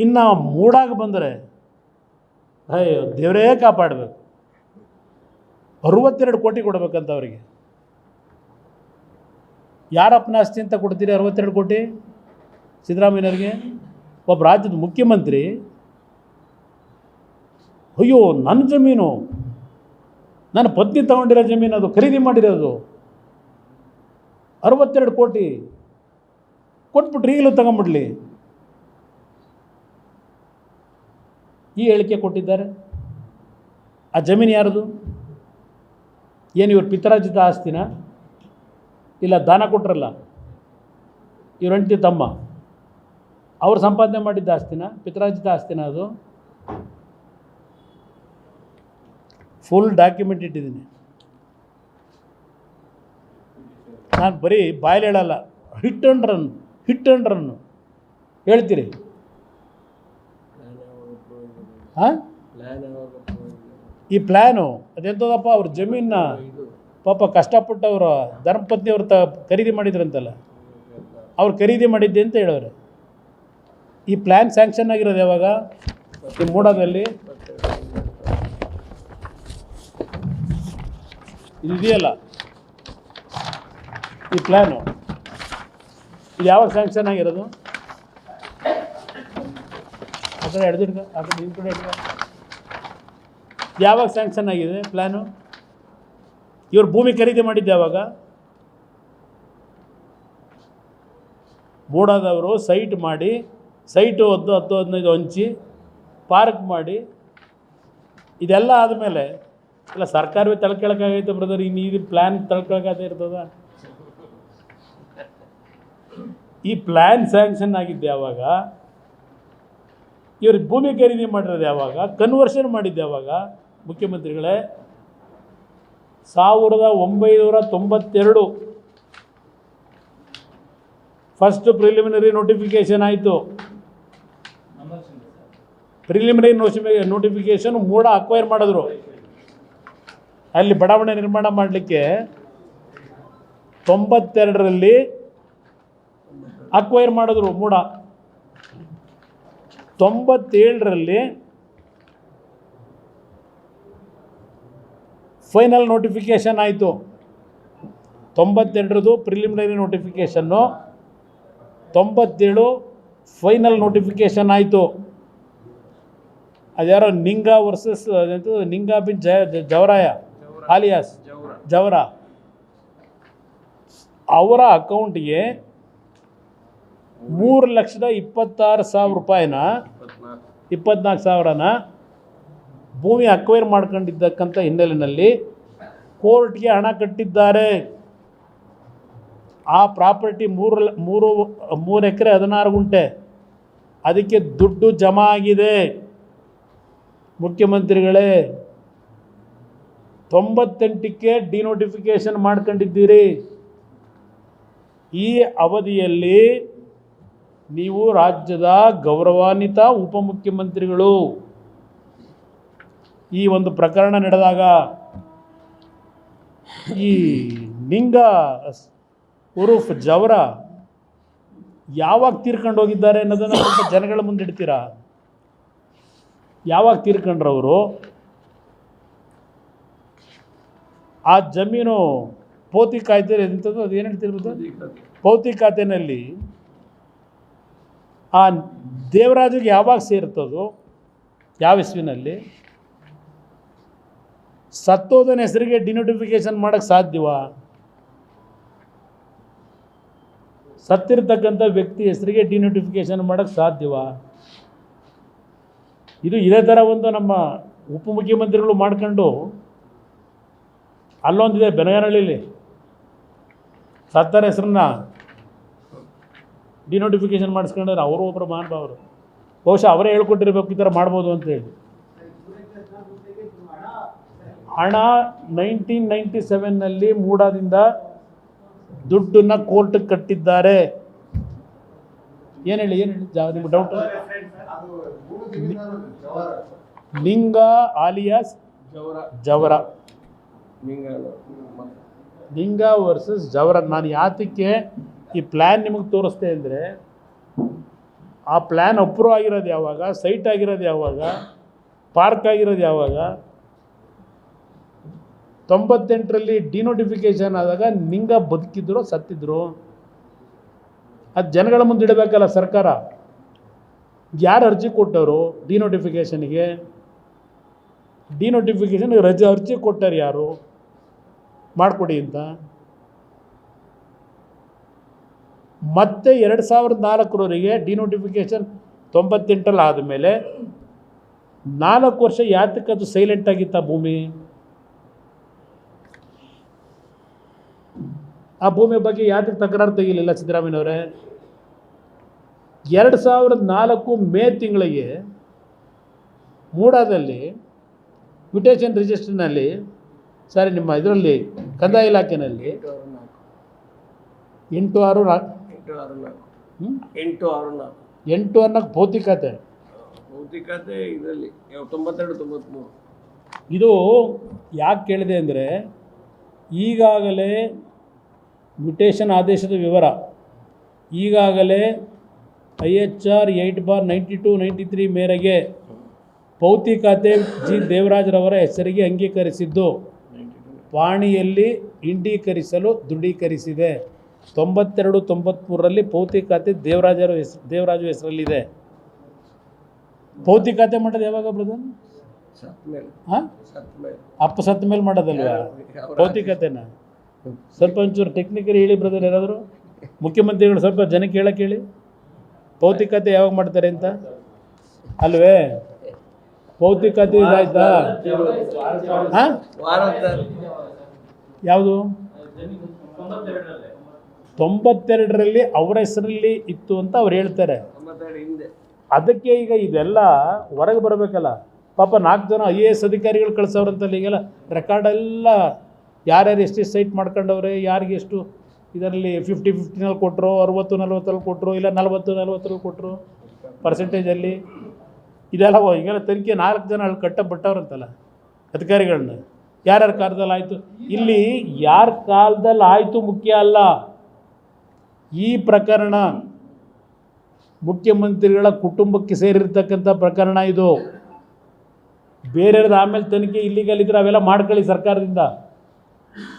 ಇನ್ನು ಮೂಡಾಗಿ ಬಂದರೆ ಅಯ್ಯೋ ದೇವರೇ ಕಾಪಾಡಬೇಕು. 62 ಕೋಟಿ ಕೊಡಬೇಕಂತ ಅವರಿಗೆ. ಯಾರಪ್ಪನ ಆಸ್ತಿ ಅಂತ ಕೊಡ್ತೀರಿ 62 ಕೋಟಿ ಸಿದ್ದರಾಮಯ್ಯನವ್ರಿಗೆ? ಒಬ್ಬ ರಾಜ್ಯದ ಮುಖ್ಯಮಂತ್ರಿ ಅಯ್ಯೋ ನನ್ನ ಜಮೀನು, ನನ್ನ ಪತ್ನಿ ತಗೊಂಡಿರೋ ಜಮೀನು, ಅದು ಖರೀದಿ ಮಾಡಿರೋದು 62 ಕೋಟಿ ಕೊಟ್ಬಿಟ್ರಿ, ಈಗಲೂ ತಗೊಂಬಿಡ್ಲಿ. ಈ ಹೇಳಿಕೆ ಕೊಟ್ಟಿದ್ದಾರೆ. ಆ ಜಮೀನು ಯಾರದು? ಏನು ಇವ್ರ ಪಿತರಾಜಿತ ಆಸ್ತಿನ? ಇಲ್ಲ ದಾನ ಕೊಟ್ರಲ್ಲ ಇವ್ರ ಹೆಂಡತಿ ತಮ್ಮ, ಅವ್ರು ಸಂಪಾದನೆ ಮಾಡಿದ್ದ ಆಸ್ತಿನ, ಪಿತರಾಜಿತ ಆಸ್ತಿನ? ಅದು ಫುಲ್ ಡಾಕ್ಯುಮೆಂಟ್ ಇಟ್ಟಿದ್ದೀನಿ ನಾನು. ಬರೀ ಬಾಯಲ್ಲಿ ಹೇಳಲ್ಲ, ಹಿಟ್ ಆ್ಯಂಡ್ ರನ್ ಹೇಳ್ತೀರಿ. ಹಾಂ, ಈ ಪ್ಲ್ಯಾನು ಅದೆಂಥದಪ್ಪ? ಅವ್ರ ಜಮೀನ ಪಾಪ ಕಷ್ಟಪಟ್ಟು ಅವರ ಧರ್ಮಪತ್ನಿಯವ್ರು ಖರೀದಿ ಮಾಡಿದ್ರಂತಲ್ಲ, ಅವ್ರು ಖರೀದಿ ಮಾಡಿದ್ದೆ ಅಂತ ಹೇಳೋರು. ಈ ಪ್ಲ್ಯಾನ್ ಸ್ಯಾಂಕ್ಷನ್ ಆಗಿರೋದು ಯಾವಾಗ? ಈ ಮೂಡಾದಲ್ಲಿ ಇದೆಯಲ್ಲ ಈ ಪ್ಲ್ಯಾನು, ಇದು ಯಾವಾಗ ಸ್ಯಾಂಕ್ಷನ್ ಆಗಿರೋದು? ಆ ಕಡೆ ಹಿಡ್ದಿಡ್ಕ, ಆ ಕಡೆ ನಿಮ್ಮ ಕಡೆ ಹಿಡ್ಕ. ಯಾವಾಗ ಸ್ಯಾಂಕ್ಷನ್ ಆಗಿದೆ ಪ್ಲ್ಯಾನು? ಇವ್ರು ಭೂಮಿ ಖರೀದಿ ಮಾಡಿದ್ದು ಯಾವಾಗ? ಮೂಡಾದವರು ಸೈಟ್ ಮಾಡಿ, ಸೈಟು 10-15 ಹಂಚಿ ಪಾರ್ಕ್ ಮಾಡಿ, ಇದೆಲ್ಲ ಆದಮೇಲೆ ಇಲ್ಲ ಸರ್ಕಾರವೇ ತಳ್ಕೊಳಕ್ಕಾಗೈತೆ ಬ್ರದರ್, ಇನ್ನು ಇದು ಪ್ಲ್ಯಾನ್ ತಳ್ಕೊಳಕ್ಕಾಗದೇ ಇರ್ತದ? ಈ ಪ್ಲ್ಯಾನ್ ಸ್ಯಾಂಕ್ಷನ್ ಆಗಿದ್ದು ಯಾವಾಗ? ಇವ್ರಿಗೆ ಭೂಮಿ ಖರೀದಿ ಮಾಡಿರೋದು ಯಾವಾಗ? ಕನ್ವರ್ಷನ್ ಮಾಡಿದ್ದು ಯಾವಾಗ? ಮುಖ್ಯಮಂತ್ರಿಗಳೇ 1992 ಫಸ್ಟ್ ಪ್ರಿಲಿಮಿನರಿ ನೋಟಿಫಿಕೇಷನ್ ಆಯಿತು. ಪ್ರಿಲಿಮಿನರಿ ನೋಟಿಫಿಕೇಷನ್ ಮೂಡ ಅಕ್ವೈರ್ ಮಾಡಿದ್ರು. ಅಲ್ಲಿ ಬಡಾವಣೆ ನಿರ್ಮಾಣ ಮಾಡಲಿಕ್ಕೆ 92ರಲ್ಲಿ ಅಕ್ವೈರ್ ಮಾಡಿದ್ರು ಮೂಡ. 97ರಲ್ಲಿ ಫೈನಲ್ ನೋಟಿಫಿಕೇಷನ್ ಆಯಿತು. 92ರದು ಪ್ರಿಲಿಮಿನರಿ ನೋಟಿಫಿಕೇಷನ್ನು, 97 ಫೈನಲ್ ನೋಟಿಫಿಕೇಷನ್ ಆಯಿತು. ಅದ್ಯಾರೋ Ninga versus Ninga bin ಜವರಾಯ alias ಜವರ, ಅವರ ಅಕೌಂಟ್ಗೆ 3,26,000 ರೂಪಾಯಿನ 24,000ನ ಭೂಮಿ ಅಕ್ವೈರ್ ಮಾಡ್ಕೊಂಡಿದ್ದಕ್ಕಂಥ ಹಿನ್ನೆಲೆಯಲ್ಲಿ ಕೋರ್ಟ್ಗೆ ಹಣ ಕಟ್ಟಿದ್ದಾರೆ. ಆ ಪ್ರಾಪರ್ಟಿ 3 ಎಕರೆ 16 ಗುಂಟೆ, ಅದಕ್ಕೆ ದುಡ್ಡು ಜಮಾ ಆಗಿದೆ. ಮುಖ್ಯಮಂತ್ರಿಗಳೇ 98ಕ್ಕೆ ಡಿನೋಟಿಫಿಕೇಷನ್ ಮಾಡ್ಕೊಂಡಿದ್ದೀರಿ. ಈ ಅವಧಿಯಲ್ಲಿ ನೀವು ರಾಜ್ಯದ ಗೌರವಾನ್ವಿತ ಉಪಮುಖ್ಯಮಂತ್ರಿಗಳು. ಈ ಒಂದು ಪ್ರಕರಣ ನಡೆದಾಗ ಈ ನಿಂಗಾ ಉರುಫ್ ಜವರ ಯಾವಾಗ ತೀರ್ಕೊಂಡು ಹೋಗಿದ್ದಾರೆ ಅನ್ನೋದನ್ನು ಸ್ವಲ್ಪ ಜನಗಳ ಮುಂದೆ ಇಡ್ತೀರಾ? ಯಾವಾಗ ತೀರ್ಕೊಂಡ್ರವರು? ಆ ಜಮೀನು ಪೌತಿ ಕಾಯ್ದೆ ಎಂಥದ್ದು, ಅದು ಏನು ಹೇಳ್ತಿರ್ಬೋದು, ಪೌತಿ ಖಾತೆಯಲ್ಲಿ ಆ ದೇವರಾಜಿಗೆ ಯಾವಾಗ ಸೇರ್ತದೋ, ಯಾವ ಇಸ್ವಿನಲ್ಲಿ? ಸತ್ತೋದನ ಹೆಸರಿಗೆ ಡಿನೋಟಿಫಿಕೇಷನ್ ಮಾಡೋಕ್ಕೆ ಸಾಧ್ಯವಾ? ಸತ್ತಿರ್ತಕ್ಕಂಥ ವ್ಯಕ್ತಿ ಹೆಸರಿಗೆ ಡಿನೋಟಿಫಿಕೇಷನ್ ಮಾಡೋಕ್ಕೆ ಸಾಧ್ಯವಾ? ಇದು ಇದೇ ಥರ ಒಂದು ನಮ್ಮ ಉಪಮುಖ್ಯಮಂತ್ರಿಗಳು ಮಾಡ್ಕೊಂಡು, ಅಲ್ಲೊಂದಿದೆ ಬೆನಗನಹಳ್ಳಿಲಿ ಸತ್ತರ ಹೆಸರನ್ನ ಡಿನೋಟಿಫಿಕೇಷನ್ ಮಾಡಿಸ್ಕೊಂಡ್ರೆ ಅವರು ಒಬ್ಬರು ಮಹಾನುಭಾವರು, ಬಹುಶಃ ಅವರೇ ಹೇಳ್ಕೊಟ್ಟಿರ್ಬೇಕು ಈ ಥರ ಮಾಡ್ಬೋದು ಅಂತೇಳಿ. ಹಣ 1997ನಲ್ಲಿ ಮೂಡಾದಿಂದ ದುಡ್ಡನ್ನು ಕೋರ್ಟ್ಗೆ ಕಟ್ಟಿದ್ದಾರೆ. ಏನು ಹೇಳಿ ನಿಮ್ಗೆ doubt? Ninga alias Javara, Ninga versus Javara. ನಾನು ಯಾತಕ್ಕೆ ಈ ಪ್ಲ್ಯಾನ್ ನಿಮಗೆ ತೋರಿಸ್ತೆ ಅಂದರೆ, ಆ ಪ್ಲ್ಯಾನ್ ಅಪ್ರೂವ್ ಆಗಿರೋದು ಯಾವಾಗ, ಸೈಟ್ ಆಗಿರೋದು ಯಾವಾಗ, ಪಾರ್ಕ್ ಆಗಿರೋದು ಯಾವಾಗ? 98ರಲ್ಲಿ ಡಿನೋಟಿಫಿಕೇಷನ್ ಆದಾಗ ನಿಂಗ ಬದುಕಿದ್ರು ಸತ್ತಿದ್ರು. ಅದು ಜನಗಳ ಮುಂದೆ ಇಡಬೇಕಲ್ಲ ಸರ್ಕಾರ. ಯಾರು ಅರ್ಜಿ ಕೊಟ್ಟವರು ಡಿನೋಟಿಫಿಕೇಷನ್ಗೆ? ಅರ್ಜಿ ಕೊಟ್ಟರು ಯಾರು? ಮಾಡಿಕೊಡಿ ಅಂತ. ಮತ್ತೆ 2004ರವರೆಗೆ ಡಿನೋಟಿಫಿಕೇಷನ್ 98ರಲ್ಲಿ ಆದಮೇಲೆ 4 ವರ್ಷ ಯಾತಕ್ಕೆ ಅದು ಸೈಲೆಂಟ್ ಆಗಿತ್ತ ಭೂಮಿ? ಆ ಭೂಮಿ ಬಗ್ಗೆ ಯಾತಕ್ಕೆ ತಕರಾರು ತೆಗಿಲಿಲ್ಲ ಸಿದ್ದರಾಮಯ್ಯನವರೇ? 2004 ಮೇ ತಿಂಗಳಿಗೆ ಮೂಡಾದಲ್ಲಿ ಮ್ಯೂಟೇಷನ್ ರಿಜಿಸ್ಟರ್ನಲ್ಲಿ, ಸಾರಿ ನಿಮ್ಮ ಇದರಲ್ಲಿ ಕಂದಾಯ ಇಲಾಖೆಯಲ್ಲಿ 864 ಭೌತಿಕತೆ ಇದರಲ್ಲಿ 92-93. ಇದು ಯಾಕೆ ಕೇಳಿದೆ ಅಂದರೆ, ಈಗಾಗಲೇ ಮ್ಯೂಟೇಷನ್ ಆದೇಶದ ವಿವರ ಈಗಾಗಲೇ IHR 8/92-93 ಮೇರೆಗೆ ಭೌತಿಕತೆ ಜಿ ದೇವರಾಜರವರ ಹೆಸರಿಗೆ ಅಂಗೀಕರಿಸಿದ್ದು ಪಾಣಿಯಲ್ಲಿ ಇಂಡೀಕರಿಸಲು ದೃಢೀಕರಿಸಿದೆ. 92-93ರಲ್ಲಿ ಭೌತಿಕತೆ ದೇವರಾಜು ಹೆಸರಲ್ಲಿದೆ. ಭೌತಿಕತೆ ಮಾಡೋದು ಯಾವಾಗ ಬ್ರದರ್? ಅಪ್ಪ ಸತ್ತ ಮೇಲೆ ಮಾಡೋದಲ್ವಾ ಭೌತಿಕತೆನ? ಸ್ವಲ್ಪ ಒಂಚೂರು ಟೆಕ್ನಿಕಲಿ ಹೇಳಿ ಬ್ರದರ್. ಯಾರಾದರೂ ಮುಖ್ಯಮಂತ್ರಿಗಳು ಸ್ವಲ್ಪ ಜನಕ್ಕೆ ಹೇಳಕ್ಕೆ ಹೇಳಿ, ಭೌತಿಕತೆ ಯಾವಾಗ ಮಾಡ್ತಾರೆ ಅಂತ ಅಲ್ವೇ? ಭೌತಿಕತೆ ಇದಾಯ್ತಾ? ಯಾವುದು 92ರಲ್ಲಿ ಅವರ ಹೆಸರಲ್ಲಿ ಇತ್ತು ಅಂತ ಅವ್ರು ಹೇಳ್ತಾರೆ. ಅದಕ್ಕೆ ಈಗ ಇದೆಲ್ಲ ಹೊರಗೆ ಬರಬೇಕಲ್ಲ. ಪಾಪ 4 ಜನ IAS ಅಧಿಕಾರಿಗಳು ಕಳಿಸೋರಂತಲ್ಲ. ಈಗೆಲ್ಲ ರೆಕಾರ್ಡೆಲ್ಲ ಯಾರ್ಯಾರು ಎಷ್ಟು ಸೈಟ್ ಮಾಡ್ಕೊಂಡವ್ರೆ, ಯಾರಿಗೆ ಎಷ್ಟು ಇದರಲ್ಲಿ 50-50ನಲ್ಲಿ ಕೊಟ್ಟರು, 60-40ರಲ್ಲಿ ಕೊಟ್ಟರು, ಇಲ್ಲ 40-40ರಲ್ಲಿ ಕೊಟ್ಟರು ಪರ್ಸೆಂಟೇಜಲ್ಲಿ. ಇದೆಲ್ಲ ಈಗೆಲ್ಲ ತನಿಖೆ 4 ಜನ ಅಲ್ಲಿ ಕಟ್ಟಬಿಟ್ಟವ್ರಂತಲ್ಲ ಅಧಿಕಾರಿಗಳನ್ನ. ಯಾರ್ಯಾರ ಕಾಲದಲ್ಲಿ ಆಯಿತು, ಇಲ್ಲಿ ಯಾರ ಕಾಲದಲ್ಲಿ ಆಯಿತು ಮುಖ್ಯ ಅಲ್ಲ. ಈ ಪ್ರಕರಣ ಮುಖ್ಯಮಂತ್ರಿಗಳ ಕುಟುಂಬಕ್ಕೆ ಸೇರಿರ್ತಕ್ಕಂಥ ಪ್ರಕರಣ ಇದು. ಬೇರೆಯವ್ರದ್ದು ಆಮೇಲೆ ತನಿಖೆ ಇಲ್ಲಿಗಲ್ ಇದ್ರೆ ಅವೆಲ್ಲ ಮಾಡ್ಕೊಳ್ಳಿ ಸರ್ಕಾರದಿಂದ.